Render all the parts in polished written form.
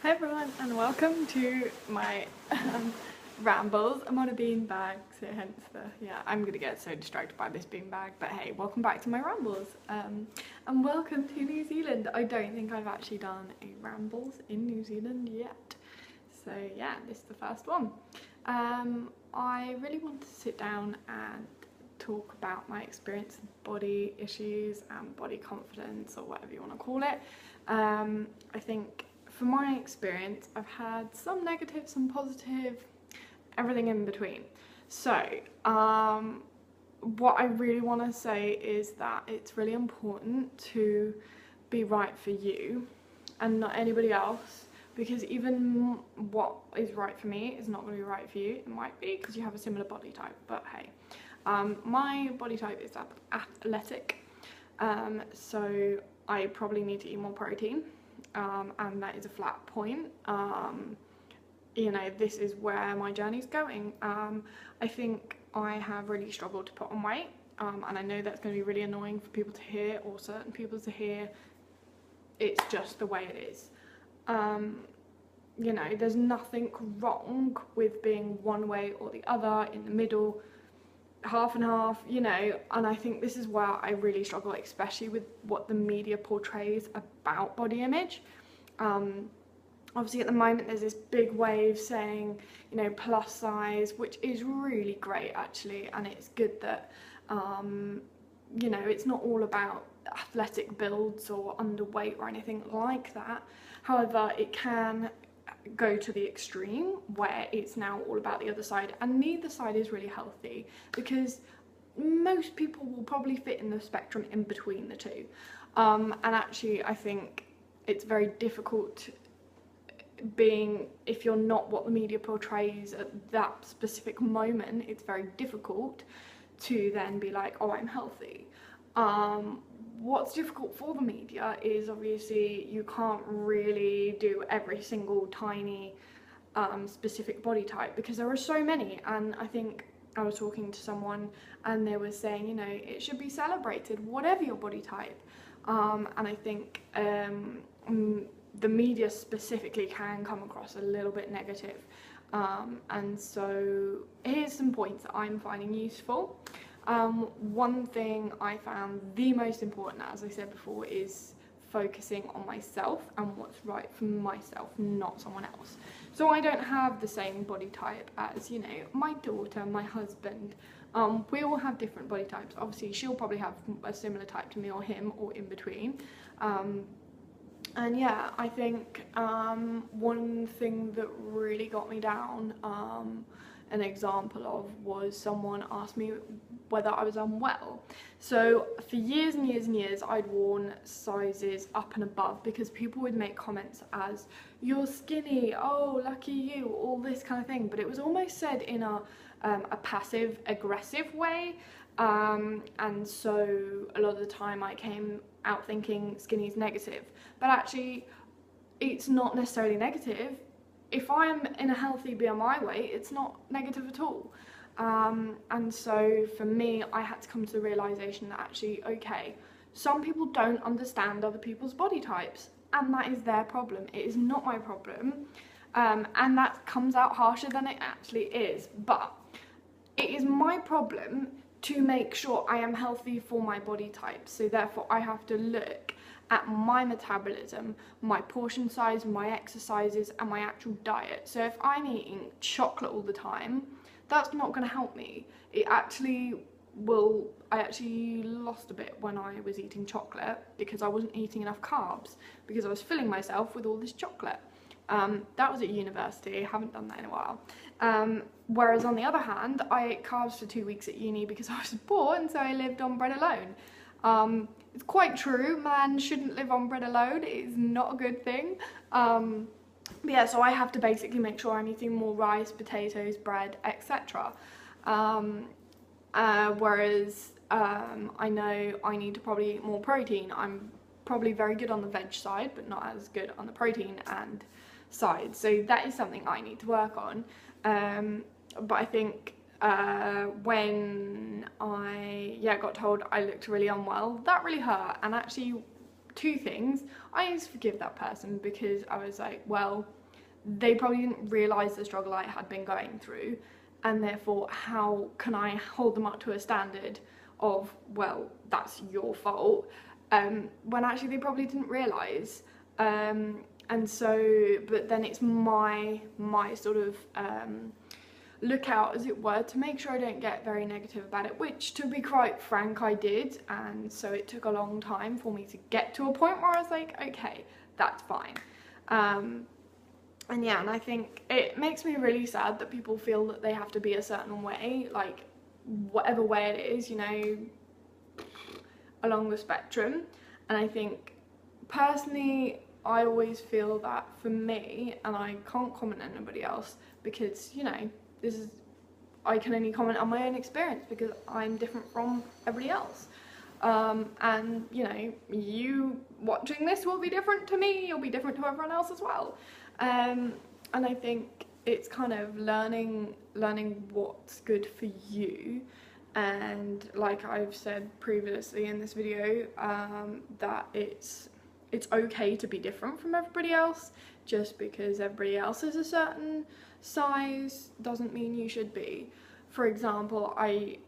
Hi everyone and welcome to my rambles. I'm on a beanbag, so hence I'm gonna get so distracted by this beanbag, but hey, welcome back to my rambles. And welcome to New Zealand. I don't think I've actually done a rambles in New Zealand yet. So yeah, this is the first one. I really want to sit down and talk about my experience with body issues and body confidence, or whatever you want to call it. I think for my experience, I've had some negative, some positive, everything in between. So, what I really want to say is that it's really important to be right for you and not anybody else, because even what is right for me is not going to be right for you. It might be because you have a similar body type, but hey, my body type is athletic, so I probably need to eat more protein. And that is a flat point. You know, this is where my journey's going. I think I have really struggled to put on weight, and I know that's going to be really annoying for people to hear, or certain people to hear. It's just the way it is. You know, there's nothing wrong with being one way or the other, in the middle, half and half, you know. And I think this is where I really struggle, especially with what the media portrays about body image. Obviously at the moment there's this big wave saying, you know, plus size, which is really great actually, and it's good that you know, it's not all about athletic builds or underweight or anything like that. However, it can go to the extreme where it's now all about the other side, and neither side is really healthy, because most people will probably fit in the spectrum in between the two. And actually I think it's very difficult if you're not what the media portrays at that specific moment. It's very difficult to then be like, oh, I'm healthy. What's difficult for the media is obviously you can't really do every single tiny specific body type, because there are so many. And I think I was talking to someone and they were saying, you know, it should be celebrated, whatever your body type. And I think the media specifically can come across a little bit negative. And so here's some points that I'm finding useful. One thing I found the most important, as I said before, is focusing on myself and what's right for myself, not someone else. So I don't have the same body type as, you know, my daughter, my husband. We all have different body types. Obviously she'll probably have a similar type to me, or him, or in between. And yeah, I think one thing that really got me down, an example of, was someone asked me whether I was unwell. So for years and years and years I'd worn sizes up and above, because people would make comments as, you're skinny, oh lucky you, all this kind of thing. But it was almost said in a passive aggressive way, and so a lot of the time I came out thinking skinny is negative, but actually it's not necessarily negative. If I'm in a healthy BMI weight, it's not negative at all. And so for me, I had to come to the realization that actually, okay, some people don't understand other people's body types, and that is their problem. It is not my problem. And that comes out harsher than it actually is, but it is my problem to make sure I am healthy for my body type. So therefore I have to look at my metabolism, my portion size, my exercises, and my actual diet. So if I'm eating chocolate all the time, that's not going to help me. It actually will. I actually lost a bit when I was eating chocolate, because I wasn't eating enough carbs, because I was filling myself with all this chocolate. That was at university. I haven't done that in a while. Whereas on the other hand, I ate carbs for 2 weeks at uni because I was poor, and so I lived on bread alone. It's quite true, man shouldn't live on bread alone. It is not a good thing. But yeah, so I have to basically make sure I'm eating more rice, potatoes, bread, etc. Whereas I know I need to probably eat more protein. I'm probably very good on the veg side, but not as good on the protein and side. So that is something I need to work on. But I think when I got told I looked really unwell, that really hurt. And actually two things. I used to forgive that person because I was like, well, they probably didn't realise the struggle I had been going through, and therefore how can I hold them up to a standard of, well, that's your fault, when actually they probably didn't realise. And so, but then it's my sort of lookout, as it were, to make sure I don't get very negative about it, which, to be quite frank, I did. And so it took a long time for me to get to a point where I was like, okay, that's fine. And yeah, and I think it makes me really sad that people feel that they have to be a certain way, like whatever way it is, you know, along the spectrum. And I think personally, I always feel that for me, and I can't comment on anybody else because, you know, I can only comment on my own experience because I'm different from everybody else. And, you know, you watching this will be different to me, you'll be different to everyone else as well. And I think it's kind of learning what's good for you. And like I've said previously in this video, that it's okay to be different from everybody else. Just because everybody else is a certain size doesn't mean you should be. For example,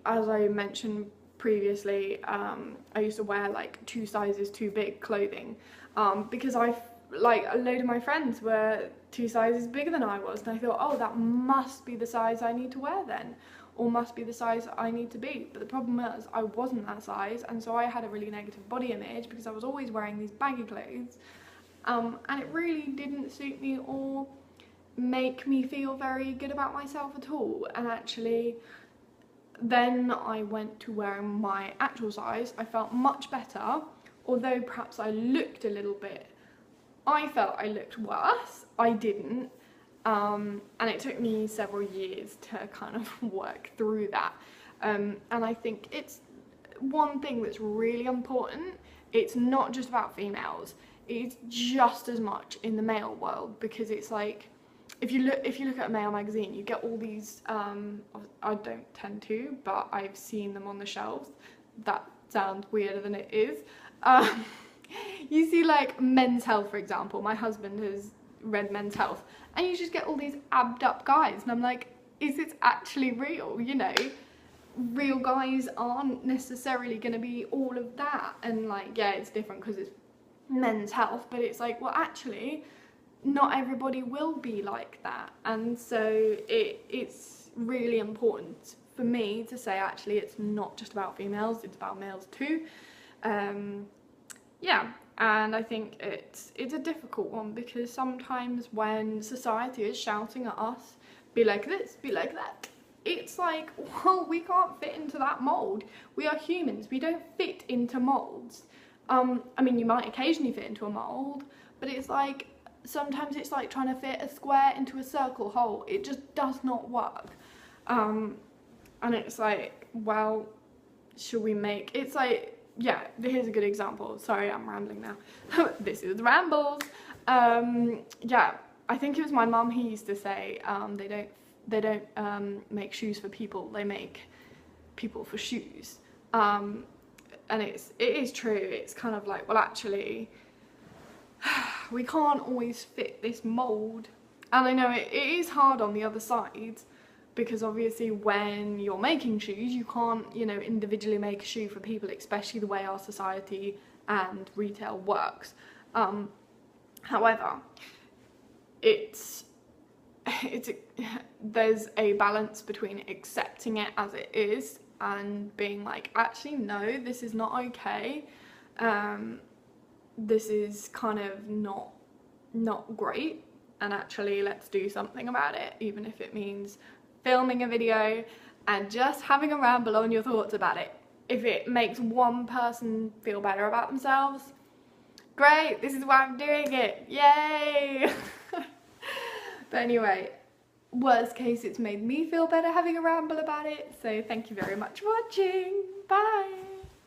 as I mentioned previously, I used to wear like 2 sizes too big clothing, because like a load of my friends were 2 sizes bigger than I was, and I thought, oh, that must be the size I need to wear then, or must be the size I need to be. But the problem was I wasn't that size, and so I had a really negative body image because I was always wearing these baggy clothes, and it really didn't suit me or make me feel very good about myself at all. And actually, then I went to wearing my actual size. I felt much better, although perhaps I looked a little bit, I felt I looked worse. I didn't. And it took me several years to kind of work through that. And I think it's one thing that's really important. It's not just about females. It's just as much in the male world, because it's like, if you look at a male magazine, you get all these, I don't tend to, but I've seen them on the shelves. That sounds weirder than it is. You see like Men's Health, for example. My husband has read Men's Health, and you just get all these abbed up guys, and I'm like, is this actually real? You know, real guys aren't necessarily going to be all of that. And like, yeah, it's different because it's Men's Health, but it's like, well, actually, not everybody will be like that. And so it's really important for me to say, actually, it's not just about females, it's about males too. Yeah, and I think it's a difficult one, because sometimes when society is shouting at us, be like this, be like that, it's like, well, we can't fit into that mold. We are humans, we don't fit into molds. I mean, you might occasionally fit into a mold, but it's like, sometimes it's like trying to fit a square into a circle hole. It just does not work. And it's like, well, should we make, it's like, yeah, here's a good example. Sorry, I'm rambling now. This is Rambles. Yeah, I think it was my mum who used to say, they don't make shoes for people, they make people for shoes. And it is true. It's kind of like, well, actually, we can't always fit this mold. And I know it is hard on the other side, because obviously when you're making shoes, you can't, you know, individually make a shoe for people, especially the way our society and retail works. However, there's a balance between accepting it as it is and being like, actually, no, this is not okay. This is kind of not great, and actually let's do something about it, even if it means filming a video and just having a ramble on your thoughts about it. If it makes one person feel better about themselves, great, this is why I'm doing it, yay. But anyway, worst case, it's made me feel better having a ramble about it, so thank you very much for watching, bye.